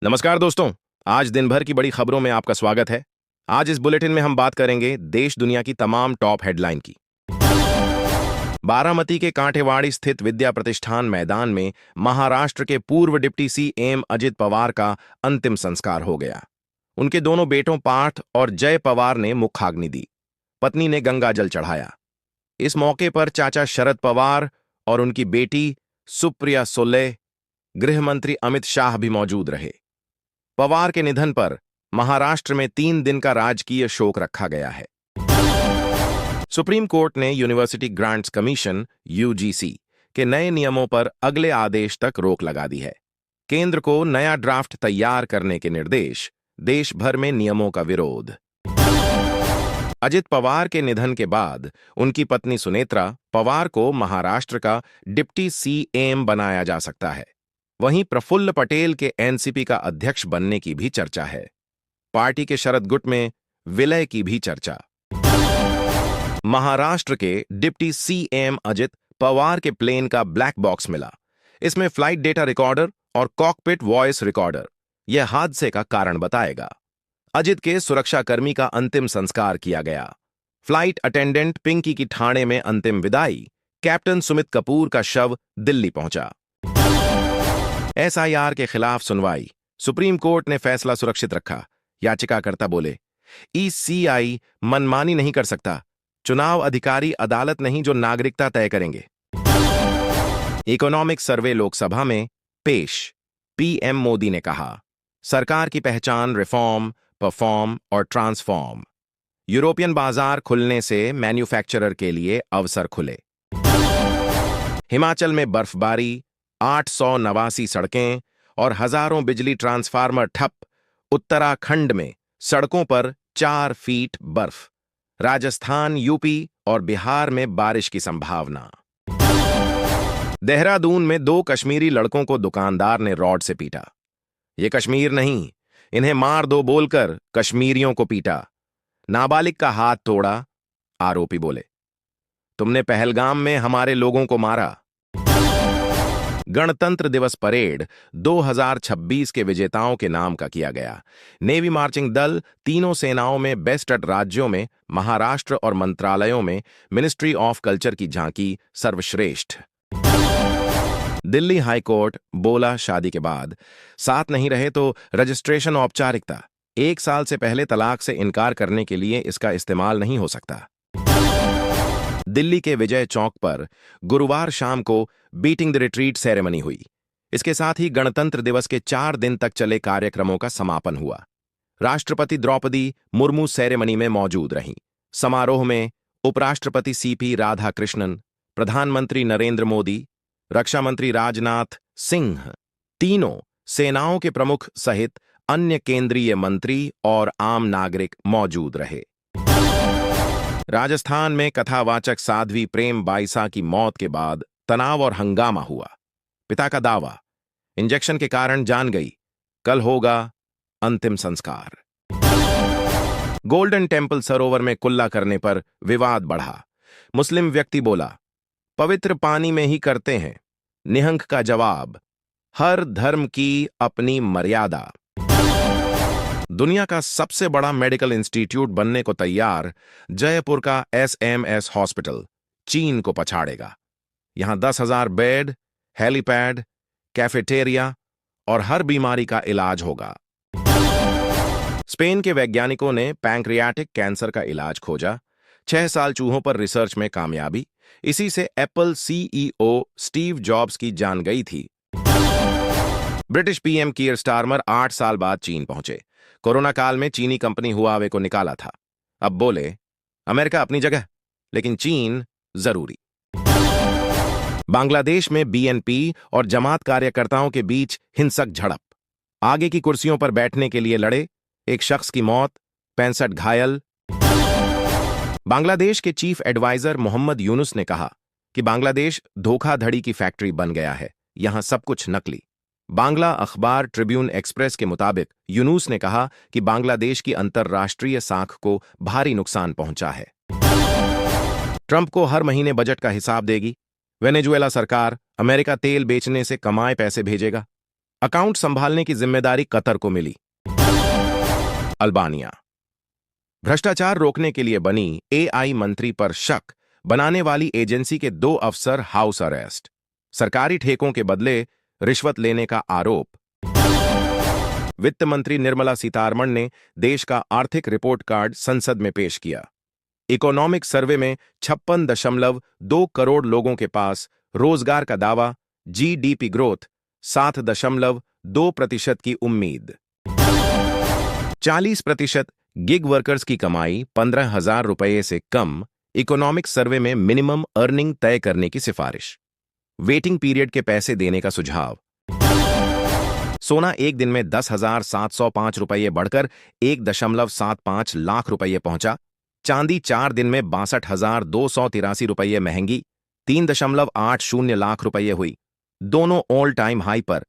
नमस्कार दोस्तों। आज दिन भर की बड़ी खबरों में आपका स्वागत है। आज इस बुलेटिन में हम बात करेंगे देश दुनिया की तमाम टॉप हेडलाइन की। बारामती के कांठेवाड़ी स्थित विद्या प्रतिष्ठान मैदान में महाराष्ट्र के पूर्व डिप्टी सीएम अजित पवार का अंतिम संस्कार हो गया। उनके दोनों बेटों पार्थ और जय पवार ने मुखाग्नि दी, पत्नी ने गंगा जल चढ़ाया। इस मौके पर चाचा शरद पवार और उनकी बेटी सुप्रिया सुले, गृह मंत्री अमित शाह भी मौजूद रहे। पवार के निधन पर महाराष्ट्र में 3 दिन का राजकीय शोक रखा गया है। सुप्रीम कोर्ट ने यूनिवर्सिटी ग्रांट्स कमीशन यूजीसी के नए नियमों पर अगले आदेश तक रोक लगा दी है। केंद्र को नया ड्राफ्ट तैयार करने के निर्देश, देश भर में नियमों का विरोध। अजित पवार के निधन के बाद उनकी पत्नी सुनेत्रा पवार को महाराष्ट्र का डिप्टी सीएम बनाया जा सकता है। वहीं प्रफुल्ल पटेल के एनसीपी का अध्यक्ष बनने की भी चर्चा है। पार्टी के शरद गुट में विलय की भी चर्चा। महाराष्ट्र के डिप्टी सीएम अजित पवार के प्लेन का ब्लैक बॉक्स मिला। इसमें फ्लाइट डेटा रिकॉर्डर और कॉकपिट वॉइस रिकॉर्डर यह हादसे का कारण बताएगा। अजित के सुरक्षाकर्मी का अंतिम संस्कार किया गया। फ्लाइट अटेंडेंट पिंकी की ठाणे में अंतिम विदाई। कैप्टन सुमित कपूर का शव दिल्ली पहुंचा। एसआईआर के खिलाफ सुनवाई, सुप्रीम कोर्ट ने फैसला सुरक्षित रखा। याचिकाकर्ता बोले, ईसीआई मनमानी नहीं कर सकता, चुनाव अधिकारी अदालत नहीं जो नागरिकता तय करेंगे। इकोनॉमिक सर्वे लोकसभा में पेश, पीएम मोदी ने कहा, सरकार की पहचान रिफॉर्म, परफॉर्म और ट्रांसफॉर्म। यूरोपियन बाजार खुलने से मैन्युफैक्चरर के लिए अवसर खुले। हिमाचल में बर्फबारी, 889 सड़कें और हजारों बिजली ट्रांसफार्मर ठप। उत्तराखंड में सड़कों पर 4 फीट बर्फ। राजस्थान, यूपी और बिहार में बारिश की संभावना। देहरादून में 2 कश्मीरी लड़कों को दुकानदार ने रॉड से पीटा। ये कश्मीर नहीं, इन्हें मार दो बोलकर कश्मीरियों को पीटा। नाबालिग का हाथ तोड़ा। आरोपी बोले, तुमने पहलगाम में हमारे लोगों को मारा। गणतंत्र दिवस परेड 2026 के विजेताओं के नाम का किया गया। नेवी मार्चिंग दल तीनों सेनाओं में बेस्ट एट राज्यों में, महाराष्ट्र और मंत्रालयों में मिनिस्ट्री ऑफ कल्चर की झांकी सर्वश्रेष्ठ। दिल्ली हाईकोर्ट बोला, शादी के बाद साथ नहीं रहे तो रजिस्ट्रेशन औपचारिकता। 1 साल से पहले तलाक से इनकार करने के लिए इसका इस्तेमाल नहीं हो सकता। दिल्ली के विजय चौक पर गुरुवार शाम को बीटिंग द रिट्रीट सेरेमनी हुई। इसके साथ ही गणतंत्र दिवस के 4 दिन तक चले कार्यक्रमों का समापन हुआ। राष्ट्रपति द्रौपदी मुर्मू सेरेमनी में मौजूद रहीं। समारोह में उपराष्ट्रपति सीपी राधाकृष्णन, प्रधानमंत्री नरेंद्र मोदी, रक्षा मंत्री राजनाथ सिंह, तीनों सेनाओं के प्रमुख सहित अन्य केंद्रीय मंत्री और आम नागरिक मौजूद रहे। राजस्थान में कथावाचक साध्वी प्रेम बाईसा की मौत के बाद तनाव और हंगामा हुआ। पिता का दावा, इंजेक्शन के कारण जान गई, कल होगा अंतिम संस्कार। गोल्डन टेम्पल सरोवर में कुल्ला करने पर विवाद बढ़ा। मुस्लिम व्यक्ति बोला, पवित्र पानी में ही करते हैं। निहंक का जवाब, हर धर्म की अपनी मर्यादा। दुनिया का सबसे बड़ा मेडिकल इंस्टीट्यूट बनने को तैयार जयपुर का एसएमएस हॉस्पिटल चीन को पछाड़ेगा। यहां 10,000 बेड, हेलीपैड, कैफेटेरिया और हर बीमारी का इलाज होगा। स्पेन के वैज्ञानिकों ने पैंक्रियाटिक कैंसर का इलाज खोजा। 6 साल चूहों पर रिसर्च में कामयाबी। इसी से एप्पल सीईओ स्टीव जॉब्स की जान गई थी। ब्रिटिश पीएम कीयर स्टारमर 8 साल बाद चीन पहुंचे। कोरोना काल में चीनी कंपनी हुआवे को निकाला था। अब बोले, अमेरिका अपनी जगह, लेकिन चीन जरूरी। बांग्लादेश में बीएनपी और जमात कार्यकर्ताओं के बीच हिंसक झड़प। आगे की कुर्सियों पर बैठने के लिए लड़े, एक शख्स की मौत, 65 घायल। बांग्लादेश के चीफ एडवाइजर मोहम्मद यूनुस ने कहा कि बांग्लादेश धोखाधड़ी की फैक्ट्री बन गया है, यहां सब कुछ नकली। बांग्ला अखबार ट्रिब्यून एक्सप्रेस के मुताबिक यूनुस ने कहा कि बांग्लादेश की अंतर्राष्ट्रीय साख को भारी नुकसान पहुंचा है। ट्रंप को हर महीने बजट का हिसाब देगी। वेनेजुएला सरकार अमेरिका तेल बेचने से कमाए पैसे भेजेगा। अकाउंट संभालने की जिम्मेदारी कतर को मिली। अल्बानिया। भ्रष्टाचार रोकने के लिए बनी एआई मंत्री पर शक, बनाने वाली एजेंसी के 2 अफसर हाउस अरेस्ट। सरकारी ठेकों के बदले रिश्वत लेने का आरोप। वित्त मंत्री निर्मला सीतारमण ने देश का आर्थिक रिपोर्ट कार्ड संसद में पेश किया। इकोनॉमिक सर्वे में 56.2 करोड़ लोगों के पास रोजगार का दावा, जीडीपी ग्रोथ 7.2% की उम्मीद। 40% गिग वर्कर्स की कमाई 15,000 रुपये से कम, इकोनॉमिक सर्वे में मिनिमम अर्निंग तय करने की सिफारिश। वेटिंग पीरियड के पैसे देने का सुझाव। सोना एक दिन में 10,705 रुपये बढ़कर 1.75 लाख रुपये पहुंचा। चांदी 4 दिन में 62,283 रुपये महंगी 3.80 लाख रुपये हुई। दोनों ऑल टाइम हाई पर।